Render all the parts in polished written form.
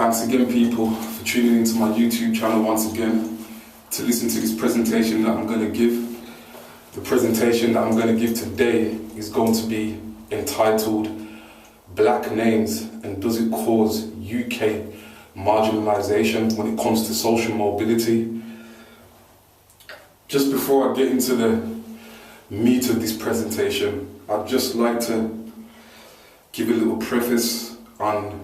Thanks again, people, for tuning into my YouTube channel once again to listen to this presentation that I'm going to give. The presentation that I'm going to give today is going to be entitled Black Names and Does It Cause UK Marginalisation when it comes to social mobility? Just before I get into the meat of this presentation, I'd just like to give a little preface on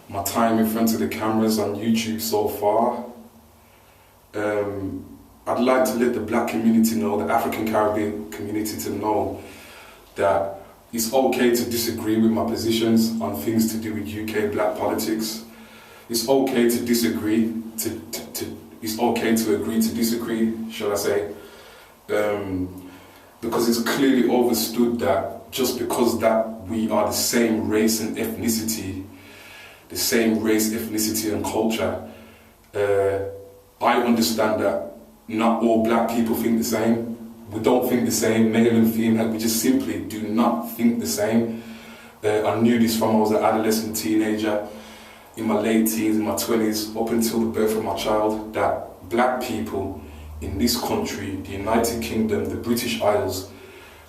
my time in front of the cameras on YouTube so far. I'd like to let the black community know, the African Caribbean community to know that it's okay to disagree with my positions on things to do with UK black politics. It's okay to disagree, it's okay to agree to disagree, shall I say, because it's clearly understood that just because that we are the same race and ethnicity, and culture, I understand that not all black people think the same. We don't think the same, male and female, we just simply do not think the same. I knew this from I was an adolescent teenager, in my late teens, in my 20s, up until the birth of my child, that black people in this country, the United Kingdom, the British Isles,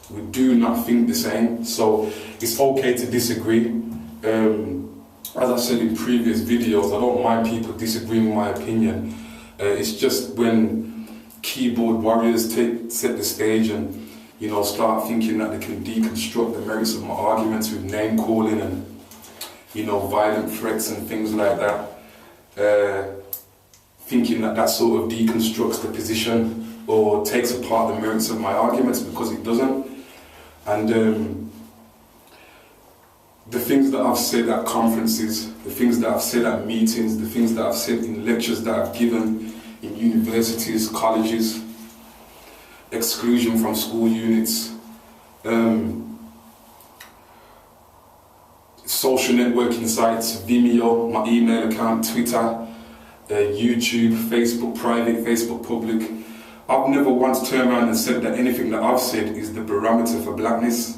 we do not think the same. So it's okay to disagree. As I said in previous videos, I don't mind people disagreeing with my opinion. It's just when keyboard warriors set the stage and start thinking that they can deconstruct the merits of my arguments with name calling and violent threats and things like that, thinking that sort of deconstructs the position or takes apart the merits of my arguments, because it doesn't. And the things that I've said at conferences, the things that I've said at meetings, the things that I've said in lectures that I've given in universities, colleges, exclusion from school units, social networking sites, Vimeo, my email account, Twitter, YouTube, Facebook private, Facebook public. I've never once turned around and said that anything that I've said is the barometer for blackness.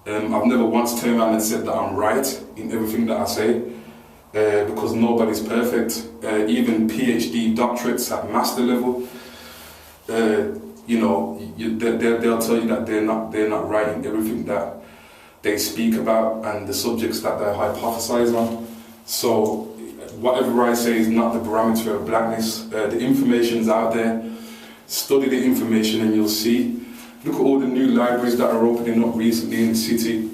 I've never once turned around and said that I'm right in everything that I say, because nobody's perfect. Even PhD doctorates at master level, they'll tell you that they're not right in everything that they speak about and the subjects that they hypothesize on. So whatever I say is not the barometer of blackness. The information's out there. Study the information and you'll see. Look at all the new libraries that are opening up recently in the city.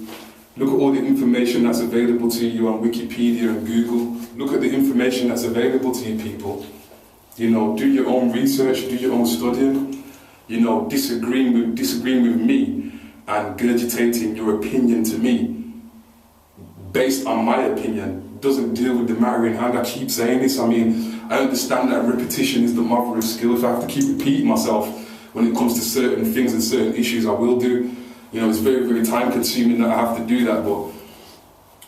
Look at all the information that's available to you on Wikipedia and Google. Look at the information that's available to you, people. Do your own research, do your own studying. Disagreeing with me and gurgitating your opinion to me based on my opinion doesn't deal with the matter in hand. I keep saying this. I understand that repetition is the mother of skill. If I have to keep repeating myself when it comes to certain things and certain issues, I will do. It's very, very time consuming that I have to do that, but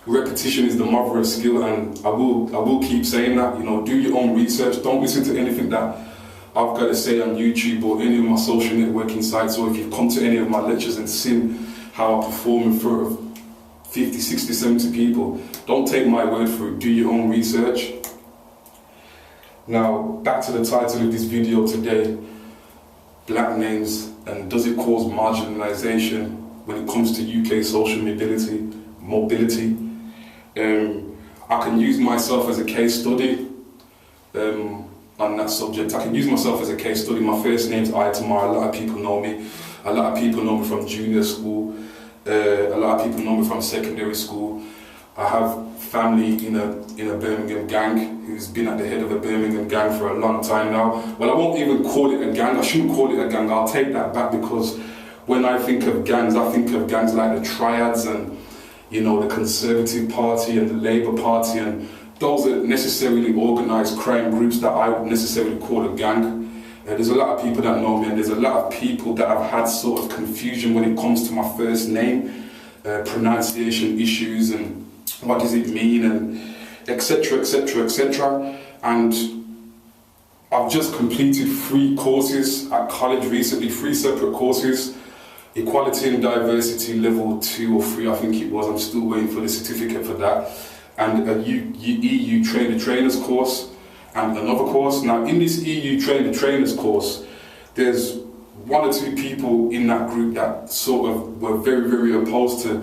repetition is the mother of skill, and I will keep saying that. Do your own research. Don't listen to anything that I've got to say on YouTube or any of my social networking sites, or if you've come to any of my lectures and seen how I perform in front of 50, 60, 70 people, don't take my word for it. Do your own research. Now, back to the title of this video today. Black names and does it cause marginalisation when it comes to UK social mobility? I can use myself as a case study on that subject. I can use myself as a case study. My first name's Ithamar. A lot of people know me. A lot of people know me from junior school. A lot of people know me from secondary school. I have family in a Birmingham gang who's been at the head of a Birmingham gang for a long time now. Well, I won't even call it a gang. I shouldn't call it a gang. I'll take that back, because when I think of gangs, I think of gangs like the Triads and the Conservative Party and the Labour Party, and those are necessarily organised crime groups that I would necessarily call a gang. There's a lot of people that know me, and there's a lot of people that have had sort of confusion when it comes to my first name, pronunciation issues and what does it mean, and etc, etc, etc. And I've just completed 3 courses at college recently, 3 separate courses, Equality and Diversity level 2 or 3, I think it was. I'm still waiting for the certificate for that. and a EU trainers course, and another course. Now, in this EU trainers course, there's one or two people in that group that sort of were very, very opposed to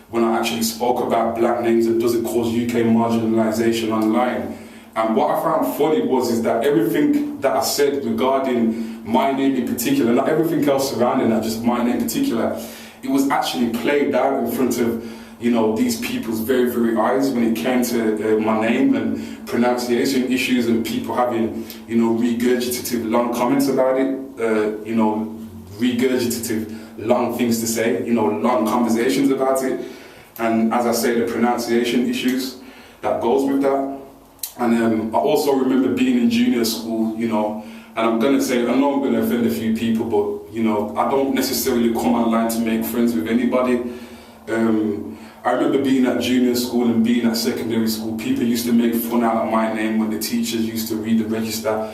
when I actually spoke about black names and does it cause UK marginalisation online. And what I found funny is that everything that I said regarding my name in particular, not everything else surrounding that, just my name in particular, it was actually played out in front of, you know, these people's very, very eyes when it came to my name and pronunciation issues and people having, you know, regurgitative long comments about it, you know, regurgitative long things to say, you know, long conversations about it. And as I say, the pronunciation issues that goes with that. And I also remember being in junior school, you know, and I'm going to say, I know I'm going to offend a few people, but, you know, I don't necessarily come online to make friends with anybody. I remember being at junior school and being at secondary school, people used to make fun out of my name when the teachers used to read the register.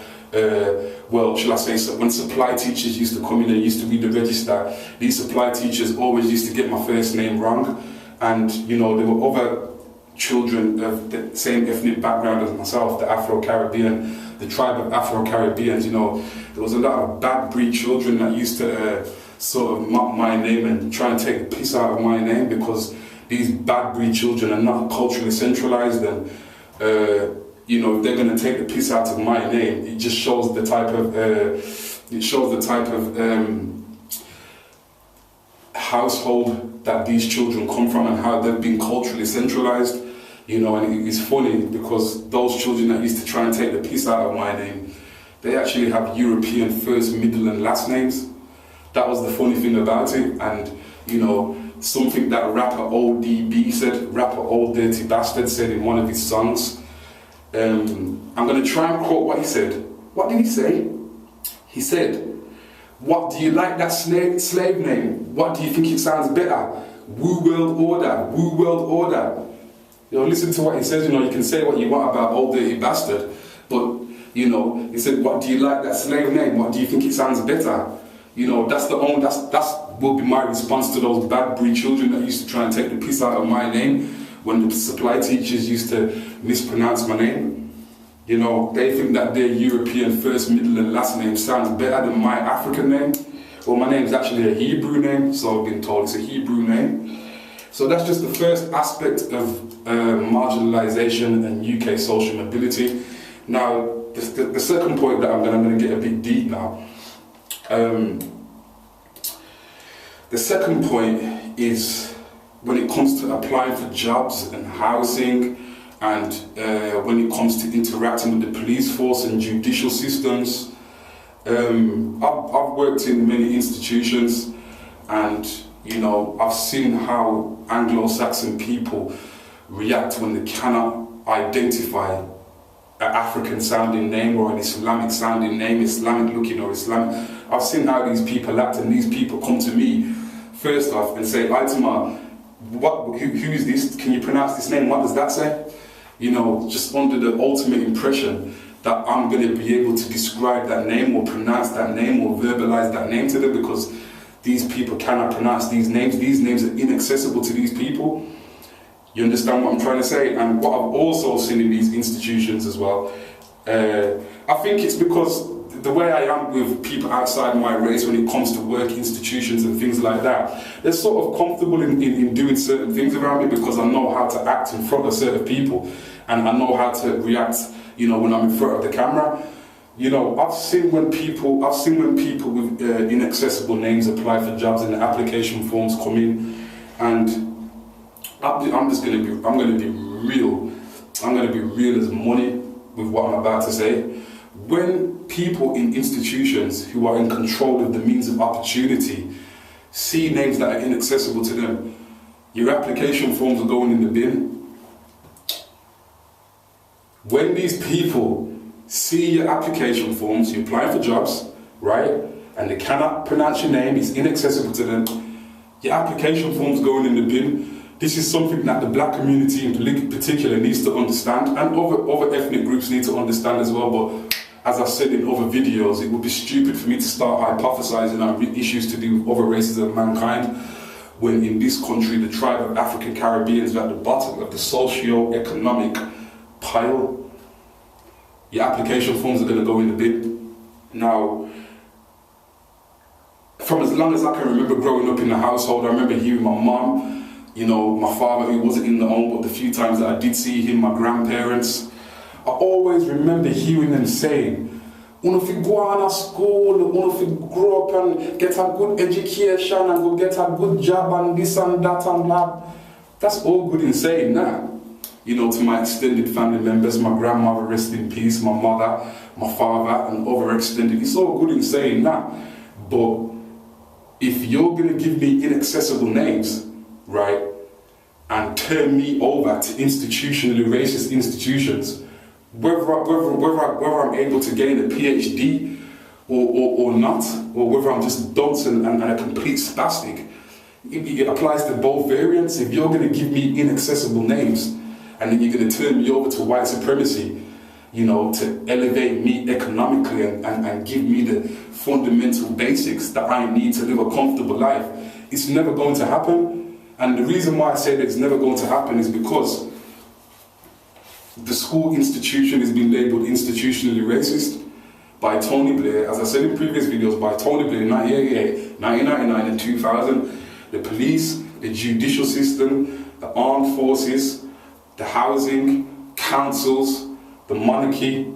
Well, shall I say, so when supply teachers used to come in and used to read the register, these supply teachers always used to get my first name wrong. And, you know, there were other children of the same ethnic background as myself, the Afro-Caribbean, the tribe of Afro-Caribbeans, you know, there was a lot of bad breed children that used to sort of mock my name and try and take the piss out of my name because these bad breed children are not culturally centralized, and you know, if they're going to take the piss out of my name, it just shows the type of household that these children come from and how they've been culturally centralized, you know. And it's funny because those children that used to try and take the piss out of my name, they actually have European first, middle and last names. That was the funny thing about it. And, you know, something that rapper Old DB said, rapper Old Dirty Bastard said in one of his songs. I'm going to try and quote what he said. What did he say? He said, "What do you like that slave name? What do you think it sounds better? Woo World Order, Woo World Order." You know, listen to what he says. You know, you can say what you want about Old Dirty Bastard, but, you know, he said, "What do you like that slave name? What do you think it sounds better?" You know, that's will be my response to those bad breed children that used to try and take the piss out of my name when the supply teachers used to mispronounce my name. You know, they think that their European first, middle and last name sounds better than my African name. Well, my name is actually a Hebrew name, so I've been told it's a Hebrew name. So that's just the first aspect of marginalisation and UK social mobility. Now, the second point that I'm going to get a bit deep now. The second point is when it comes to applying for jobs and housing, and when it comes to interacting with the police force and judicial systems. I've worked in many institutions, and, you know, I've seen how Anglo-Saxon people react when they cannot identify an African-sounding name or an Islamic-sounding name, Islamic-looking or Islamic. I've seen how these people act, and these people come to me first off and say, "Ithamar, who is this? Can you pronounce this name? What does that say?" You know, just under the ultimate impression that I'm going to be able to describe that name or pronounce that name or verbalize that name to them, because these people cannot pronounce these names. These names are inaccessible to these people. You understand what I'm trying to say? And what I've also seen in these institutions as well, I think it's because the way I am with people outside my race when it comes to work institutions and things like that, they're sort of comfortable in doing certain things around me because I know how to act in front of certain people, and I know how to react, you know, when I'm in front of the camera. You know, I've seen when people with inaccessible names apply for jobs and the application forms come in, and I'm going to be real. I'm going to be real as money with what I'm about to say. When people in institutions who are in control of the means of opportunity see names that are inaccessible to them, your application forms are going in the bin. When these people see your application forms, you're applying for jobs, right, and they cannot pronounce your name, it's inaccessible to them, your application form's going in the bin. This is something that the black community in particular needs to understand, and other ethnic groups need to understand as well. But as I said in other videos, it would be stupid for me to start hypothesizing on issues to do with other races of mankind when in this country the tribe of African Caribbeans are at the bottom of the socio-economic pile. Your application forms are going to go in the bin. Now, from as long as I can remember growing up in the household, I remember hearing my mum, you know, my father, who wasn't in the home, but the few times that I did see him, my grandparents, I always remember hearing them saying, if you go on to school, if you grow up and get a good education and go get a good job and this and that and that, that's all good in saying that. You know, to my extended family members, my grandmother, rest in peace, my mother, my father, and other extended, it's all good in saying that. But if you're going to give me inaccessible names, right, and turn me over to institutionally racist institutions, whether I'm able to gain a PhD or not, or whether I'm just dunce and a complete spastic, it applies to both variants. If you're going to give me inaccessible names, and then you're going to turn me over to white supremacy, you know, to elevate me economically and give me the fundamental basics that I need to live a comfortable life, it's never going to happen. And the reason why I say that it's never going to happen is because the school institution has been labelled institutionally racist by Tony Blair, as I said in previous videos, by Tony Blair in 1988, 1999 and 2000. The police, the judicial system, the armed forces, the housing, councils, the monarchy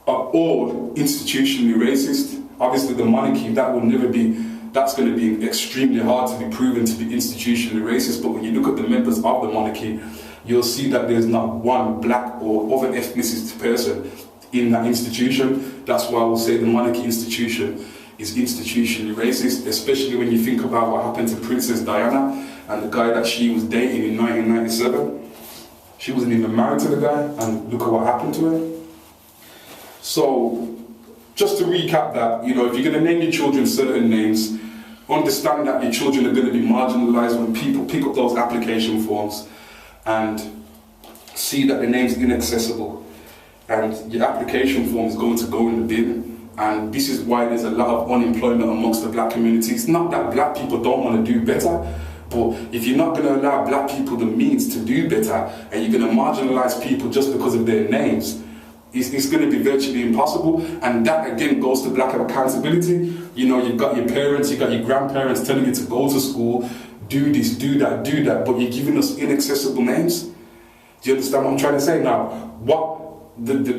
are all institutionally racist. Obviously the monarchy, that's going to be extremely hard to be proven to be institutionally racist, but when you look at the members of the monarchy, you'll see that there's not one black or other ethnicity person in that institution. That's why I will say the monarchy institution is institutionally racist, especially when you think about what happened to Princess Diana and the guy that she was dating in 1997. She wasn't even married to the guy, and look at what happened to her. So, just to recap that, you know, if you're going to name your children certain names, understand that your children are going to be marginalised when people pick up those application forms and see that the name's inaccessible, and your application form is going to go in the bin. And this is why there's a lot of unemployment amongst the black community. It's not that black people don't want to do better, but if you're not going to allow black people the means to do better, and you're going to marginalise people just because of their names, it's going to be virtually impossible. And that again goes to lack of accountability. You know, you've got your parents, you've got your grandparents telling you to go to school, do this, do that, but you're giving us inaccessible names. Do you understand what I'm trying to say? Now,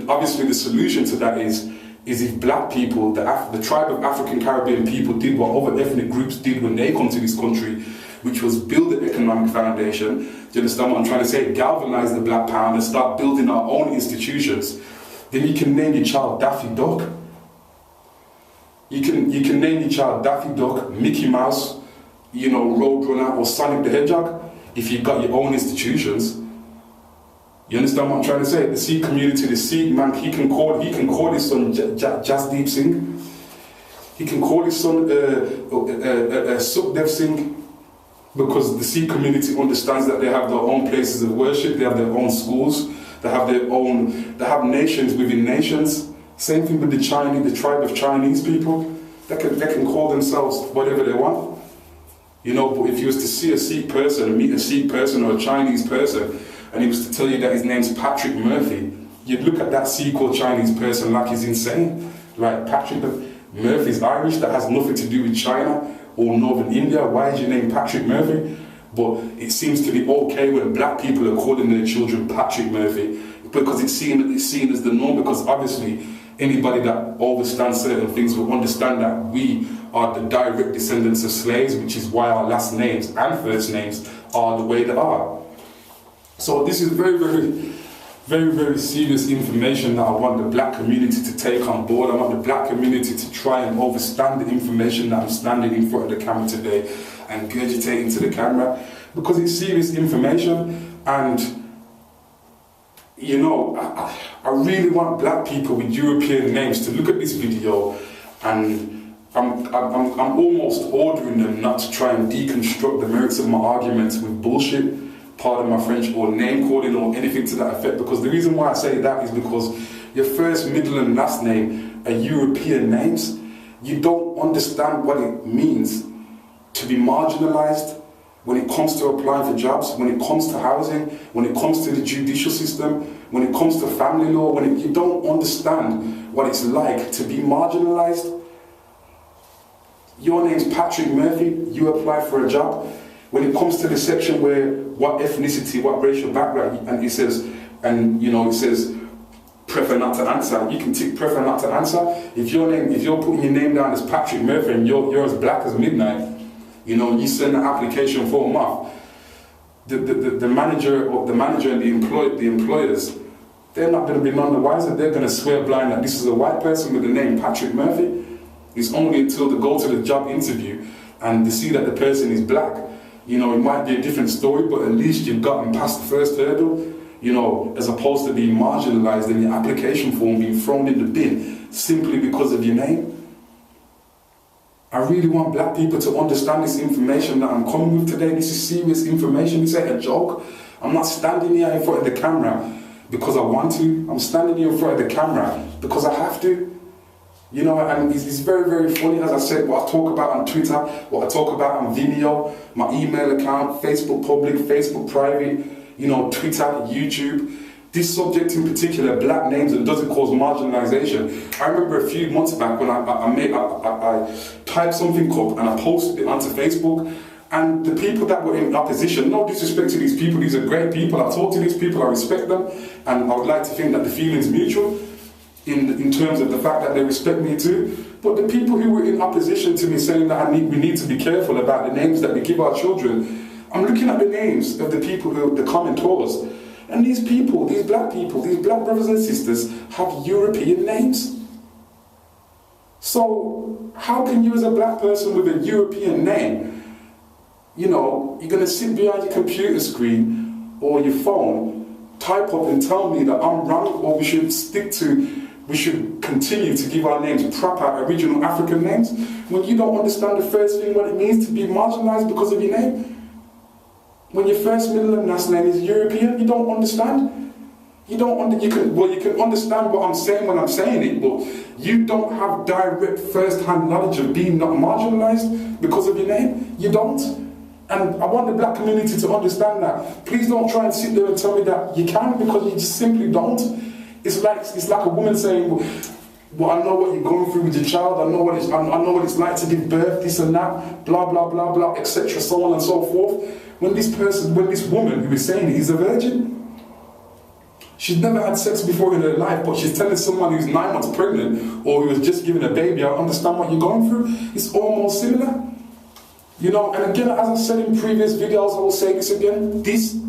obviously the solution to that is if black people, the tribe of African Caribbean people, did what other ethnic groups did when they come to this country, which was build an economic foundation. Do you understand what I'm trying to say? Galvanize the black pound and start building our own institutions. Then you can name your child Daffy Duck. You can name your child Daffy Duck, Mickey Mouse, you know, Roadrunner or Sonic the Hedgehog, if you've got your own institutions. You understand what I'm trying to say? The Sikh community, the Sikh man, he can call his son Jasdeep Singh. He can call his son Sukhdev Singh, because the Sikh community understands that they have their own places of worship, they have their own schools, they have nations within nations. Same thing with the tribe of Chinese people. They can call themselves whatever they want. You know, but if you was to see a Sikh person, meet a Sikh person or a Chinese person, and he was to tell you that his name's Patrick Murphy, you'd look at that Sikh or Chinese person like he's insane. Like, Patrick Murphy's Irish, that has nothing to do with China or Northern India. Why is your name Patrick Murphy? But it seems to be okay when black people are calling their children Patrick Murphy, because it's seen as the norm, because obviously anybody that understands certain things will understand that we are the direct descendants of slaves, which is why our last names and first names are the way they are. So this is very, very, very, very serious information that I want the black community to take on board. I want the black community to try and understand the information that I'm standing in front of the camera today and regurgitate into the camera, because it's serious information. And you know, I really want black people with European names to look at this video, and I'm almost ordering them not to try and deconstruct the merits of my arguments with bullshit, pardon my French, or name calling or anything to that effect. Because the reason why I say that is because your first, middle and last name are European names. You don't understand what it means to be marginalized, when it comes to applying for jobs, when it comes to housing, when it comes to the judicial system, when it comes to family law, you don't understand what it's like to be marginalised. Your name's Patrick Murphy, you apply for a job. When it comes to the section where what ethnicity, what racial background, and it says, it says prefer not to answer, you can tick prefer not to answer. If you're putting your name down as Patrick Murphy and you're as black as midnight, you send an application form off. The manager and the employers, they're not going to be none the wiser. They're going to swear blind that this is a white person with the name Patrick Murphy. It's only until they go to the job interview and they see that the person is black. It might be a different story, but at least you've gotten past the first hurdle, as opposed to being marginalised and your application form being thrown in the bin simply because of your name. I really want black people to understand this information that I'm coming with today. This is serious information. This ain't a joke. I'm not standing here in front of the camera because I want to. I'm standing here in front of the camera because I have to. And it's very, very funny, as I said, what I talk about on Twitter, what I talk about on Vimeo, my email account, Facebook public, Facebook private, Twitter, YouTube. This subject in particular, black names, and does it cause marginalisation? I remember a few months back when I typed something up and I posted it onto Facebook, and the people that were in opposition, no disrespect to these people, these are great people, I talk to these people, I respect them, and I would like to think that the feeling's mutual in terms of the fact that they respect me too. But the people who were in opposition to me saying that we need to be careful about the names that we give our children, I'm looking at the names of the people the commentors. And these people, these black brothers and sisters have European names. So how can you as a black person with a European name, you're going to sit behind your computer screen or your phone, type up and tell me that I'm wrong, or we should continue to give our names proper original African names, when you don't understand the first thing what it means to be marginalised because of your name? When your first, middle and last name is European, you don't understand. You can understand what I'm saying when I'm saying it, but you don't have direct first-hand knowledge of being not marginalised because of your name. You don't. And I want the black community to understand that. Please don't try and sit there and tell me that you can, because you just simply don't. It's like a woman saying, well, I know what you're going through with your child, I know what it's like to give birth, this and that, blah, blah, blah, blah, etc., so on and so forth. When this woman who is saying it is a virgin, she's never had sex before in her life, but she's telling someone who's 9 months pregnant or who has just given a baby, I understand what you're going through. It's almost similar. And again, as I said in previous videos, I will say this again,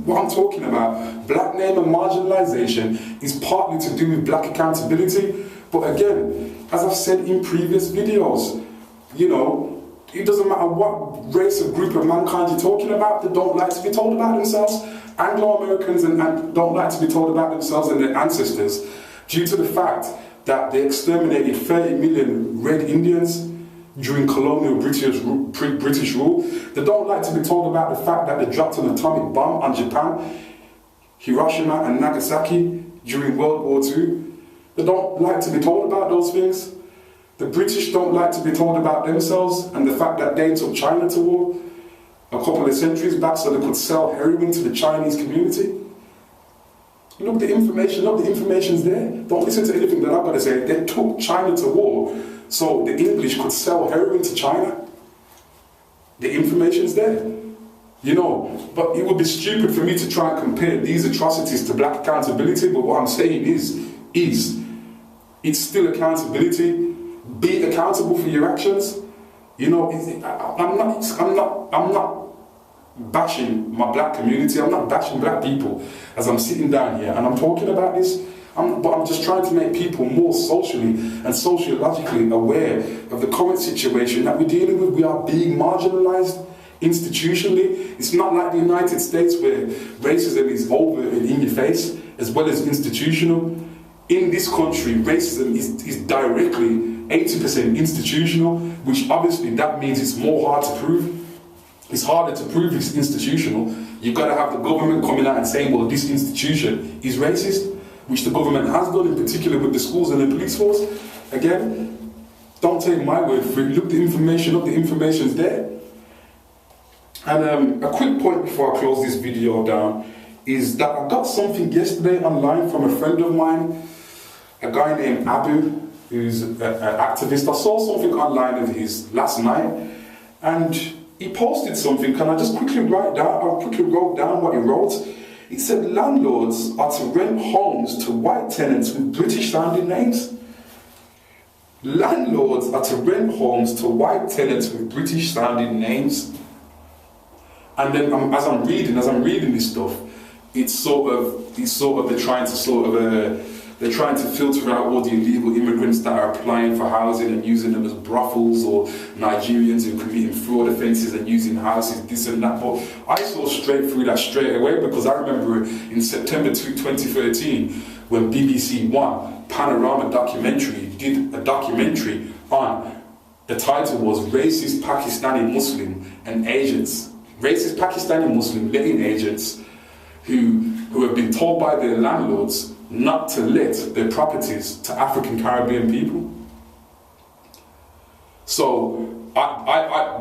what I'm talking about, black name and marginalisation, is partly to do with black accountability. But again, as I've said in previous videos, it doesn't matter what race or group of mankind you're talking about, they don't like to be told about themselves. Anglo-Americans and don't like to be told about themselves and their ancestors due to the fact that they exterminated 30 million Red Indians during colonial British rule. They don't like to be told about the fact that they dropped an atomic bomb on Japan, Hiroshima and Nagasaki during World War II. They don't like to be told about those things. The British don't like to be told about themselves and the fact that they took China to war a couple of centuries back so they could sell heroin to the Chinese community. Look the information's there. Don't listen to anything that I've got to say. They took China to war so the English could sell heroin to China. The information's there. But it would be stupid for me to try and compare these atrocities to black accountability, but what I'm saying is it's still accountability. Be accountable for your actions. I'm not bashing my black community. I'm not bashing black people as I'm sitting down here and I'm talking about this. But I'm just trying to make people more socially and sociologically aware of the current situation that we're dealing with. We are being marginalised institutionally. It's not like the United States where racism is over and in your face as well as institutional. In this country, racism is directly 80% institutional, which obviously that means it's more hard to prove. It's harder to prove it's institutional. You've got to have the government coming out and saying, well, this institution is racist, which the government has done, in particular with the schools and the police force. Again, don't take my word for it. Look the information up, the information's there. And a quick point before I close this video down is that I got something yesterday online from a friend of mine, a guy named Abu, who's an activist. I saw something online of his last night, and he posted something, and I quickly wrote down what he wrote. He said landlords are to rent homes to white tenants with British sounding names. Landlords are to rent homes to white tenants with British sounding names. And then as I'm reading this stuff, they're trying to filter out all the illegal immigrants that are applying for housing and using them as brothels, or Nigerians who are committing fraud offences and using houses, this and that. But I saw straight through that straight away, because I remember in September 2013 when BBC One Panorama documentary did a documentary on, the title was Racist Pakistani Muslim and Agents. Racist Pakistani Muslim letting agents who have been told by their landlords not to let their properties to African Caribbean people. So,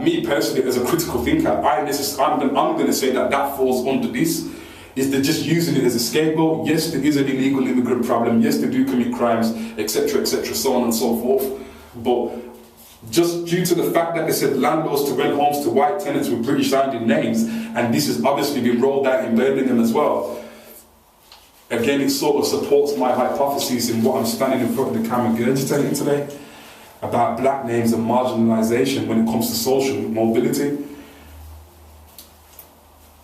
me personally, as a critical thinker, I'm going to say that falls under this. Is they're just using it as a scapegoat. Yes, there is an illegal immigrant problem. Yes, they do commit crimes, etc., so on and so forth. But just due to the fact that they said landlords to rent homes to white tenants with British sounding names, and this has obviously been rolled out in Birmingham as well, again, it sort of supports my hypothesis in what I'm standing in front of the camera regurgitating today about black names and marginalisation when it comes to social mobility.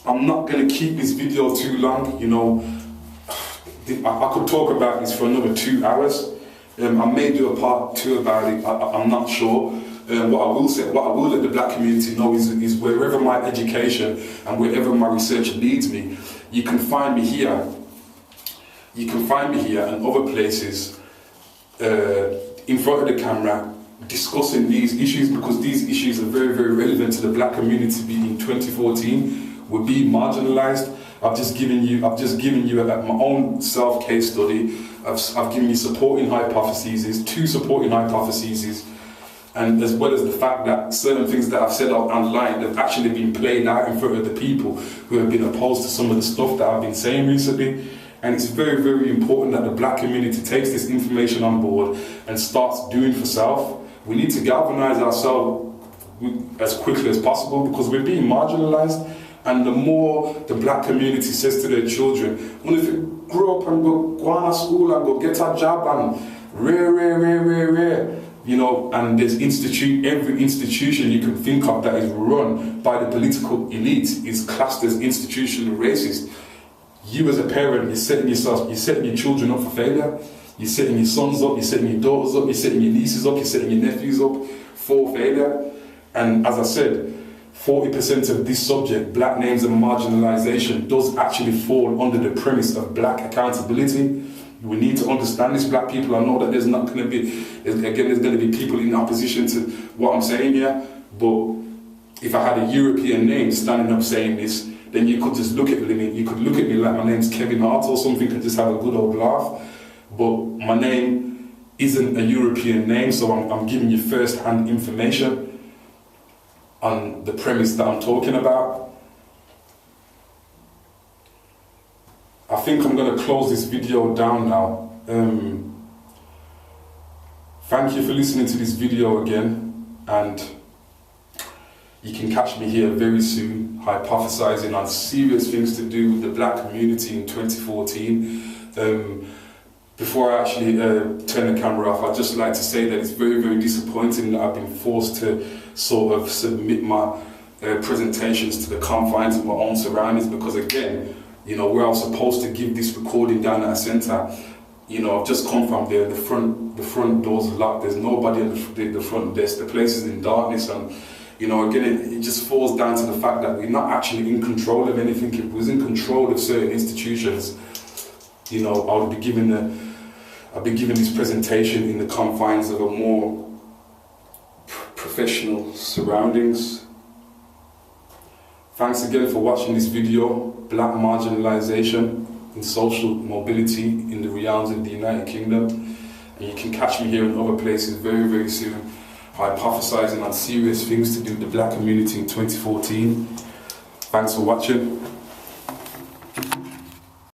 I'm not going to keep this video too long, you know. I could talk about this for another 2 hours. I may do a part 2 about it, I'm not sure. What I will let the black community know is wherever my education and wherever my research leads me, you can find me here. You can find me here and other places in front of the camera discussing these issues, because these issues are very, very relevant to the black community in 2014. We're being marginalised. I've just given you my own self-case study. I've given you supporting hypotheses, 2 supporting hypotheses, and as well as the fact that certain things that I've said online have actually been played out in front of the people who have been opposed to some of the stuff that I've been saying recently. And it's very, very important that the black community takes this information on board and starts doing for self. We need to galvanise ourselves as quickly as possible, because we're being marginalised. And the more the black community says to their children, well, if you grow up and go on to school and go get a job and rare, you know, and there's every institution you can think of that is run by the political elite is classed as institutional racist. You as a parent, you're setting your children up for failure. You're setting your sons up, you're setting your daughters up, you're setting your nieces up, you're setting your nephews up for failure. And as I said, 40% of this subject, black names and marginalisation, does actually fall under the premise of black accountability. We need to understand this, black people. I know that there's going to be people in opposition to what I'm saying here, but if I had a European name standing up saying this, then you could just look at me, like my name's Kevin Hart or something, and just have a good old laugh. But my name isn't a European name, so I'm giving you first-hand information on the premise that I'm talking about. I think I'm going to close this video down now. Thank you for listening to this video again, and you can catch me here very soon, hypothesizing on serious things to do with the black community in 2014. Before I actually turn the camera off, I'd just like to say that it's very, very disappointing that I've been forced to sort of submit my presentations to the confines of my own surroundings, because again, you know, where I was supposed to give this recording down at a centre, you know, I've just come from there, the front door's locked, there's nobody at the front desk, the place is in darkness, and you know, again, it just falls down to the fact that we're not actually in control of anything. If we was in control of certain institutions, you know, I'd be giving this presentation in the confines of a more professional surroundings. Thanks again for watching this video, Black Marginalisation in Social Mobility in the realms of the United Kingdom. And you can catch me here in other places very, very soon, hypothesizing on serious things to do with the black community in 2014. Thanks for watching.